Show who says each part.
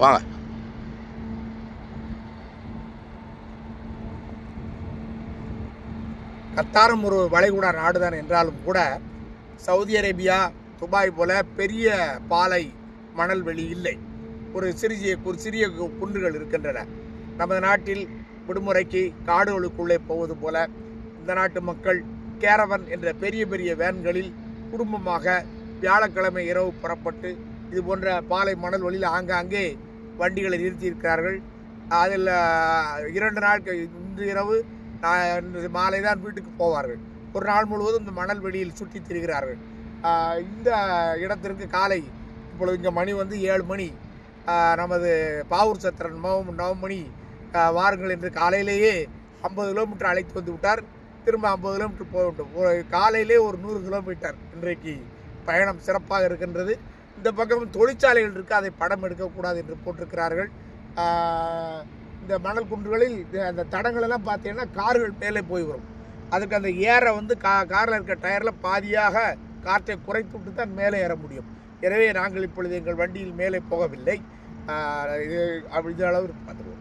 Speaker 1: வாங்க.
Speaker 2: கத்தாரும் ஒரு வளைகுடா நாடுதான் என்றாலும் கூட சவுதி அரேபியா, துபாய் போல பெரிய பாலை மணல் வெளி இல்லை. ஒரு சிறிய குன்றுகள் இருக்கின்றன. நமது நாட்டில் விடுமுறைக்கு காடுகளுக்குள்ளே போவது போல இந்த நாட்டு மக்கள் கேரவன் என்ற பெரிய பெரிய வேன்களில் குடும்பமாக வியாழக்கிழமை இரவு புறப்பட்டு இது போன்ற பாலை மணல் வழியில் ஆங்காங்கே வண்டிகளை நிறுத்தியிருக்கிறார்கள். அதில் 2 நாட்கள், இன்று இரவு மாலை தான் வீட்டுக்கு போவார்கள். ஒரு நாள் முழுவதும் இந்த மணல் வெளியில் சுற்றி திரிகிறார்கள். இந்த இடத்திற்கு காலை இப்பொழுது இங்கே மணி வந்து 7 மணி. நமது பாவூர் சத்திரன் நவமணி வாருங்கள் என்று காலையிலேயே 50 கிலோமீட்டர் அழைத்து வந்து விட்டார். திரும்ப 50 கிலோமீட்டர் போய்விட்டோம். காலையிலே ஒரு 100 கிலோமீட்டர் இன்றைக்கு பயணம் சிறப்பாக இருக்கின்றது. இந்த பக்கம் தொழிற்சாலைகள் இருக்குது, அதை படம் எடுக்கக்கூடாது என்று போட்டிருக்கிறார்கள். இந்த மணல் குன்றுகளில் அந்த தடங்கள் எல்லாம் பார்த்தீங்கன்னா கார்கள் மேலே போய் வரும். அதுக்கு அந்த ஏற வந்து காரில் இருக்க டயரில் பாதியாக காற்றை குறைத்து விட்டு தான் மேலே ஏற முடியும். எனவே நாங்கள் இப்பொழுது எங்கள் வண்டியில் மேலே போகவில்லை. இது அளவு பார்த்துருவோம்.